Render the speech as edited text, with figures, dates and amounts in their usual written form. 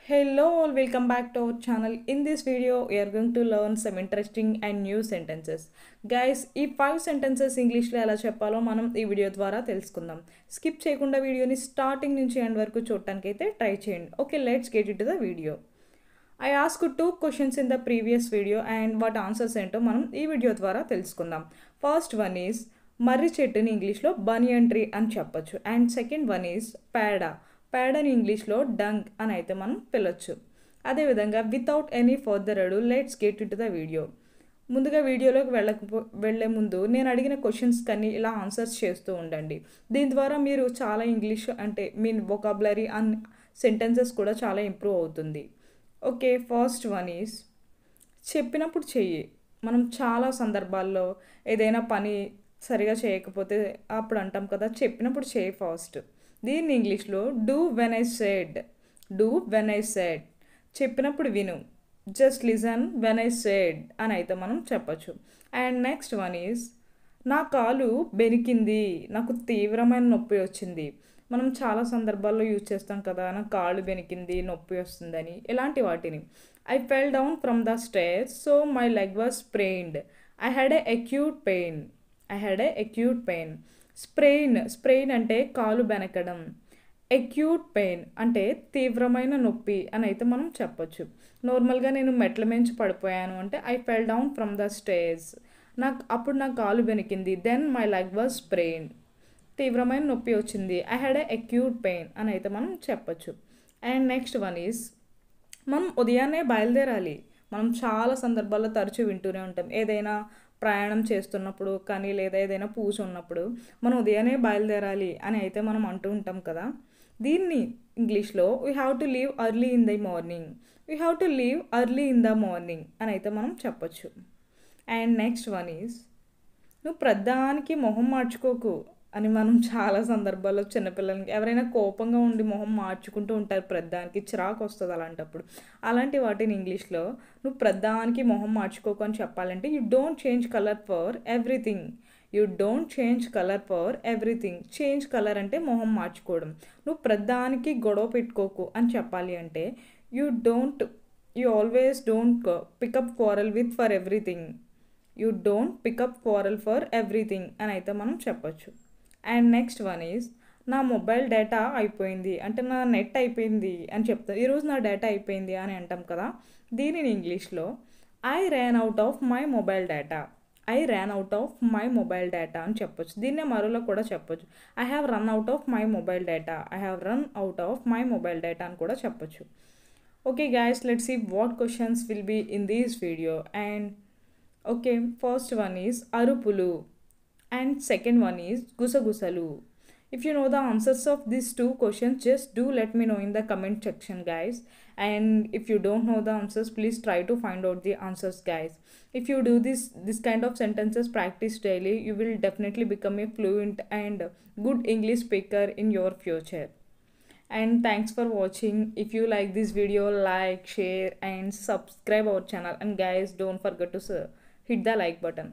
Hello all, welcome back to our channel. In this video, we are going to learn some interesting and new sentences. Guys, ఈ 5 sentences ఇంగ్లీష్లో ఎలా చెప్పాలో మనం ఈ video ద్వారా తెలుసుకుందాం. స్కిప్ చేయకుండా వీడియోని స్టార్టింగ్ నుంచి ఎండ్ వరకు చూడటానికి అయితే ట్రై చేయండి. Okay, let's get it to the video. I asked 2 questions in the previous video and what answers ఏంటో మనం ఈ వీడియో ద్వారా తెలుసుకుందాం. ఫస్ట్ వన్ ఈజ్ మర్రి చెట్టుని ఇంగ్లీష్లో బనియన్ ట్రీ అని చెప్పొచ్చు. అండ్ సెకండ్ వన్ ఈజ్ పేడ. పేడని ఇంగ్లీష్లో డంగ్ అని అయితే మనం పిలవచ్చు. అదేవిధంగా వితౌట్ ఎనీ ఫర్దర్ అడు let's get in to the video. ముందుగా వీడియోలోకి వెళ్ళే ముందు నేను అడిగిన క్వశ్చన్స్ కానీ ఇలా ఆన్సర్స్ చేస్తూ ఉండండి. దీని ద్వారా మీరు చాలా ఇంగ్లీష్ అంటే మీ వొకాబులరీ అండ్ సెంటెన్సెస్ కూడా చాలా ఇంప్రూవ్ అవుతుంది. ఓకే, ఫస్ట్ వన్ ఈజ్ చెప్పినప్పుడు చెయ్యి. మనం చాలా సందర్భాల్లో ఏదైనా పని సరిగా చేయకపోతే అప్పుడు అంటాం కదా, చెప్పినప్పుడు చేయి ఫాస్ట్. దీన్ని ఇంగ్లీష్లో do when I said. Do when I said, చెప్పినప్పుడు విను. Just listen when I said అని అయితే మనం చెప్పచ్చు. అండ్ నెక్స్ట్ వన్ ఈజ్ నా కాలు బెనికింది, నాకు తీవ్రమైన నొప్పి వచ్చింది. మనం చాలా సందర్భాల్లో యూజ్ చేస్తాం కదా, నా కాళ్ళు బెనికింది, నొప్పి వస్తుందని, ఇలాంటి వాటిని. I fell down from the stairs so my leg was sprained. I had a acute pain. I had a acute pain. Sprain అంటే కాలు బెనకడం. అక్యూట్ పెయిన్ అంటే తీవ్రమైన నొప్పి అని అయితే మనం చెప్పొచ్చు. నార్మల్గా నేను మెట్ల మించి పడిపోయాను అంటే I fell down from the stairs. అప్పుడు నా కాలు బెనికింది. Then my leg was sprained. తీవ్రమైన నొప్పి వచ్చింది. I had a acute pain అని అయితే మనం చెప్పొచ్చు. అండ్ నెక్స్ట్ వన్ ఈజ్ మనం ఉదయాన్నే బయలుదేరాలి. మనం చాలా సందర్భాల్లో తరచూ వింటూనే ఉంటాం. ఏదైనా ప్రయాణం చేస్తున్నప్పుడు కానీ లేదా ఏదైనా పూజ ఉన్నప్పుడు మనం ఉదయాన్నే బయలుదేరాలి అని అయితే మనం అంటూ ఉంటాం కదా. దీన్ని ఇంగ్లీష్లో we have to leave early in the morning. We have to leave early in the morning అని అయితే మనం చెప్పొచ్చు. అండ్ నెక్స్ట్ వన్ ఈజ్ నువ్వు ప్రధానికి మొహం మార్చుకోకు అని మనం చాలా సందర్భాల్లో చిన్నపిల్లలకి ఎవరైనా కోపంగా ఉండి మొహం మార్చుకుంటూ ఉంటారు, ప్రధానికి చిరాకు వస్తుంది అలాంటప్పుడు. అలాంటి వాటిని ఇంగ్లీష్లో నువ్వు ప్రధానికి మొహం మార్చుకోకు అని చెప్పాలంటే you don't change colour for everything. You don't change colour for everything. Change colour అంటే మొహం మార్చుకోవడం. నువ్వు ప్రధానికి గొడవ పెట్టుకోకు అని చెప్పాలి అంటే you always don't pick up quarrel with for everything. You don't pick up quarrel for everything అని అయితే మనం చెప్పొచ్చు. అండ్ నెక్స్ట్ వన్ ఈజ్ నా మొబైల్ డేటా అయిపోయింది అంటే నా నెట్ అయిపోయింది అని చెప్తాను. ఈరోజు నా డేటా అయిపోయింది అని అంటాం కదా. దీనిని ఇంగ్లీష్లో I ran out of my mobile data. I ran out of my mobile data అని చెప్పొచ్చు. దీన్నే మరోలో కూడా చెప్పొచ్చు. I have run out of my mobile data. I have run out of my mobile data అని కూడా చెప్పొచ్చు. Okay guys, let's see what questions will be in this video. And okay, first one is arupulu and second one is gusagusalu. If you know the answers of these 2 questions, just do let me know in the comment section guys. And if you don't know the answers, please try to find out the answers guys. If you do this kind of sentences practice daily, you will definitely become a fluent and good English speaker in your future. And thanks for watching. If you like this video, like, share and subscribe our channel. And guys, don't forget to hit the like button.